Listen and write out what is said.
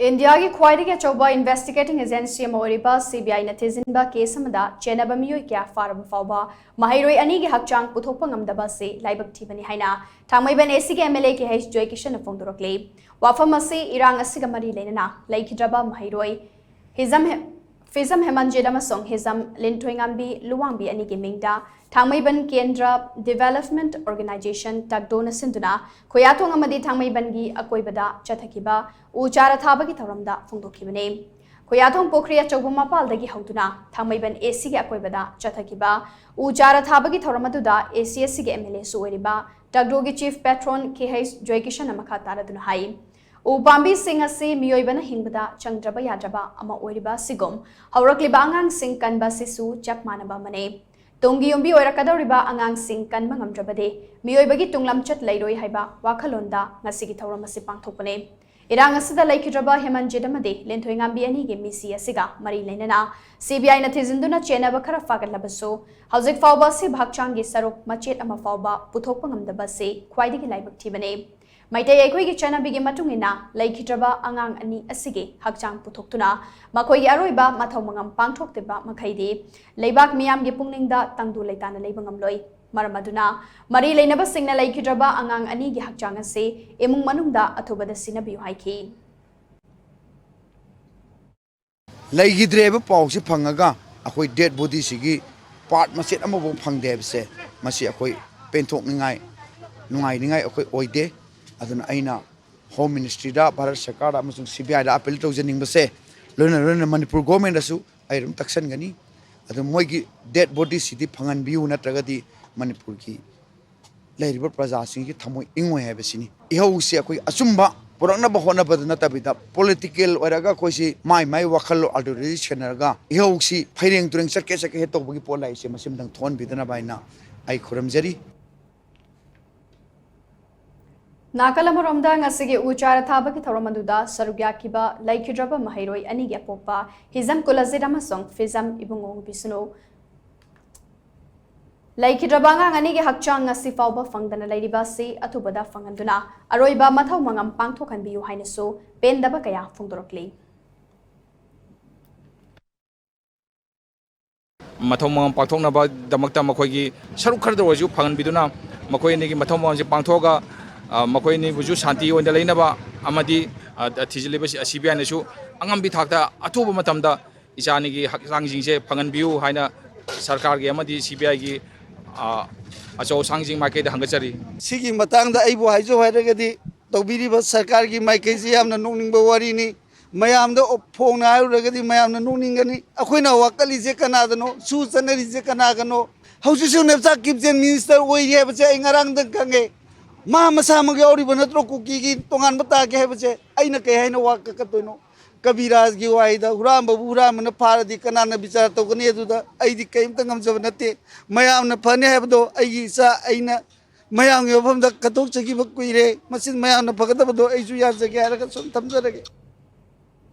India की ख्वाइदगी के चौबा investigating agency मोरिबा CBI न थिजिनबा केस अमदा चेन्नबा मियोई क्या फारम फाउबा माहिरोई अनि के हकचांग पुथोकपा ngамदबा से लाइबक थिबनी हाइना थांगमैबन एसी के MLA के हैस जोयकिशन फोंगदोरक्ली वाफम असी इरांग असिग मरी लेना लैखिद्रबा माहिरोई फिजम हेमंजित अमसोंग हिजम लिंथोइंगाम्बी लुवांगबी अनि के मिंगदा थांगमैबन केंद्र डेवलपमेंट ऑर्गेनाइजेशन तकदोन सिंदुना खोयाथोंग अमदी थांगमैबन की अकोइबदा चथकिबा उचारा थाबगी थौरमदा फोंदोखिबने खोयाथोंग पोखरी अचौब मपालदगी हौदुना थांगमैबन एसी के अकोइबदा चथकिबा उचारा थाबगी थौरमदुदा ACSC के MLA सुओरिबा तकदोगी चीफ पेट्रोन के हैस जोयकिशन मखा तारदुना हाई उपाम्बी सिंह असी मियोइबना हिंगबदा चंगद्रबा याद्रबा अमा ओरिबा सिगोम हौरक्लिबा आंगांग सिंह कनबा सिसु चप मानबा मने तोंगी योंबी ओइरकदौरिबा आंगांग Singh कनबा ngamdrabade मियोइबगी तुंगलमचत लैरोइ हाइबा वाखलोंदा ngasi gi thauram asi pangthokpane irang asida laikhidraba hemanjit amade lenthoingambi ani ge misi asiga mari leinana CBI na thizinduna chenaba khara fagalabasu hauzik fauba se bhakchang gi sarok machet ama fauba puthokpa ngamdaba se khwaidigi laibak thibane Maitai aikoi ki CHENNABA gi matungina laikhidraba angang ani asige hakchang puthokhtuna makhoi aroiba mathau mangam pangthokteba makhaidi leibak miyam gi pungningda tangdu leitana leibangam loi maramaduna mari leinaba singna laikhidraba angang ani gi hakchang ase emung manungda athobada sinabiyu haiki leigidreba pawse phangaga akoi dead body sigi part machet amabo phangdebse masi akoi penthokningai nungai akoi oide aduna aina home ministry da bharat sarkar da amasung CBI da appeal tawjaning base lona manipur government asu airum taksan gani adu moi gi dead body city phangan biu natraga di manipur ki lairiba praja sing gi thamoi ingoi ha besini ihau se akoi asumba purakna ba hona ba na tabida political oraga koi si mai wakhal alteration raga ihau si phaireng tureng sake he to bugi polai se masim dang thon bidana baina ai khuramjari Nakalamoromda ngasige uchara thabaki thoromaduda sarugyakiba laikhidraba mahairoi ani gi apopa hizam kulazira masong fizam ibungong bisno laikhidraba ngang ani gi hakchang ngasi fauba fangdana lairiba se athubada fanganduna aroiba mathau mangam pangthokan biu hainaso pendaba kaya phongdorokli mathau mangam pangthoknaba damakta makhoigi saruk khardar waju phangan biduna makhoi ni gi mathau mangam je pangthoga makhoi ni buju shanti onda leinaba amadi thijiliba CBI nasu angambi thakta athuba matamda ichani gi haksang se phangan biu haina sarkar gi amadi CBI gi achau sangjing market hangachari sigi matangda aibu haijo hairagadi tawbiriba sarkar gi maike ji amna nongningba wari ni mayamda phongna hairagadi mayamna nongningani akhoina wakali je kanadano su chanari je kanagano hausisu nepsa kipjen minister oi hebache ingarang dang kange ma masama gi auri banatro kuki gi tongan bata ge hebache aina ke haina wak ka toino kabiraj gi waida huram babu huram na faradi kanana bichar to gani aduda aidi kaim tangam jabanate mayam na phane hebdo ai sa aina mayam gi pham da katok chagi bakuire masin mayam na phagada bdo ai ju yar jage ara ka sum tamjarage